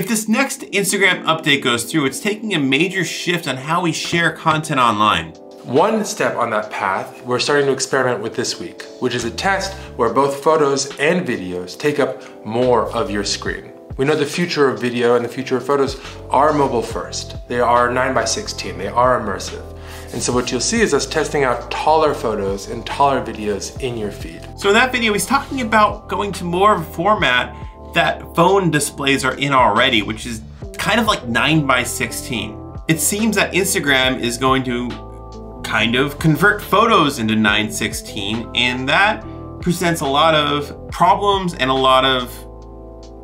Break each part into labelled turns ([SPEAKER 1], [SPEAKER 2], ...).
[SPEAKER 1] If this next Instagram update goes through, it's taking a major shift on how we share content online.
[SPEAKER 2] One step on that path we're starting to experiment with this week, which is a test where both photos and videos take up more of your screen. We know the future of video and the future of photos are mobile first. They are 9:16, they are immersive. And so what you'll see is us testing out taller photos and taller videos in your feed.
[SPEAKER 1] So in that video, he's talking about going to more of a format that phone displays are in already, which is kind of like 9:16. It seems that Instagram is going to kind of convert photos into 9:16, and that presents a lot of problems and a lot of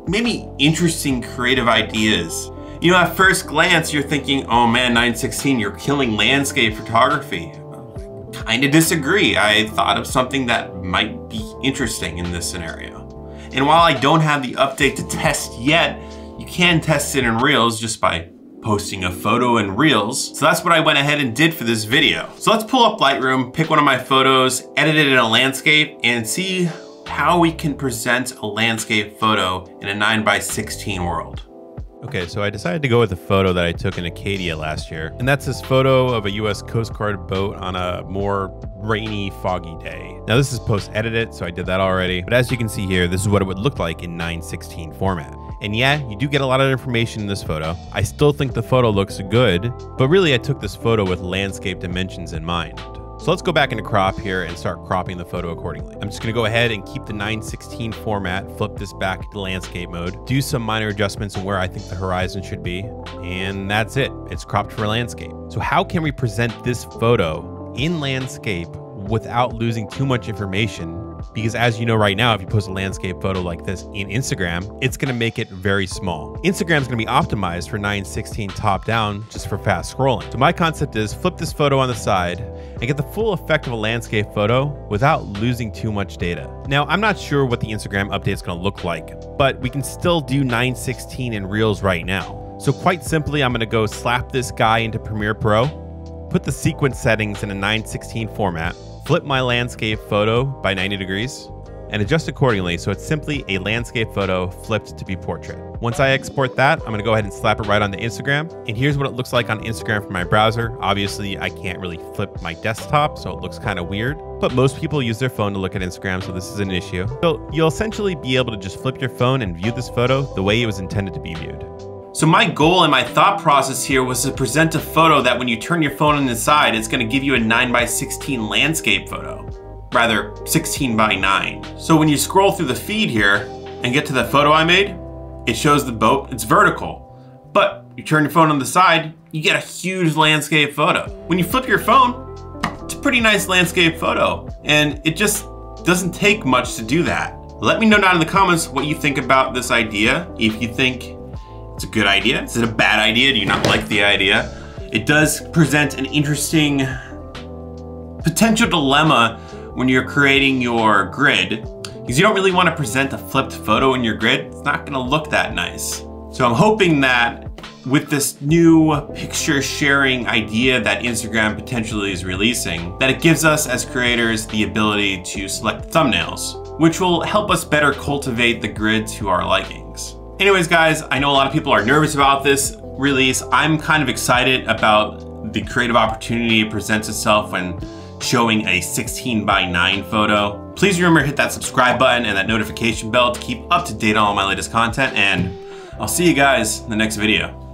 [SPEAKER 1] maybe interesting creative ideas. You know, at first glance, you're thinking, oh man, 9:16, you're killing landscape photography. I kind of disagree. I thought of something that might be interesting in this scenario. And while I don't have the update to test yet, you can test it in Reels just by posting a photo in Reels. So that's what I went ahead and did for this video. So let's pull up Lightroom, pick one of my photos, edit it in a landscape, and see how we can present a landscape photo in a 9:16 world.
[SPEAKER 3] Okay, so I decided to go with a photo that I took in Acadia last year, and that's this photo of a US Coast Guard boat on a more rainy, foggy day. Now this is post-edited, so I did that already, but as you can see here, this is what it would look like in 9:16 format. And yeah, you do get a lot of information in this photo. I still think the photo looks good, but really I took this photo with landscape dimensions in mind. So let's go back into crop here and start cropping the photo accordingly. I'm just gonna go ahead and keep the 9:16 format, flip this back to landscape mode, do some minor adjustments in where I think the horizon should be, and that's it. It's cropped for landscape. So how can we present this photo in landscape without losing too much information? Because as you know right now, if you post a landscape photo like this in Instagram, it's gonna make it very small. Instagram's gonna be optimized for 9:16 top down just for fast scrolling. So my concept is flip this photo on the side and get the full effect of a landscape photo without losing too much data. Now, I'm not sure what the Instagram update is gonna look like, but we can still do 9:16 in Reels right now. So quite simply, I'm gonna go slap this guy into Premiere Pro, put the sequence settings in a 9:16 format, flip my landscape photo by 90 degrees, and adjust accordingly so it's simply a landscape photo flipped to be portrait. Once I export that, I'm gonna go ahead and slap it right onto Instagram. And here's what it looks like on Instagram from my browser. Obviously, I can't really flip my desktop, so it looks kind of weird, but most people use their phone to look at Instagram, so this is an issue. So you'll essentially be able to just flip your phone and view this photo the way it was intended to be viewed.
[SPEAKER 1] So my goal and my thought process here was to present a photo that when you turn your phone on the side, it's gonna give you a 9:16 landscape photo. Rather, 16:9. So when you scroll through the feed here and get to the photo I made, it shows the boat, it's vertical. But you turn your phone on the side, you get a huge landscape photo. When you flip your phone, it's a pretty nice landscape photo. And it just doesn't take much to do that. Let me know down in the comments what you think about this idea. If you think it's a good idea, is it a bad idea? Do you not like the idea? It does present an interesting potential dilemma when you're creating your grid, because you don't really want to present a flipped photo in your grid. It's not gonna look that nice. So I'm hoping that with this new picture sharing idea that Instagram potentially is releasing, that it gives us as creators the ability to select thumbnails, which will help us better cultivate the grid to our likings. Anyways, guys, I know a lot of people are nervous about this release. I'm kind of excited about the creative opportunity it presents itself when showing a 16:9 photo. Please remember to hit that subscribe button and that notification bell to keep up to date on all my latest content, and I'll see you guys in the next video.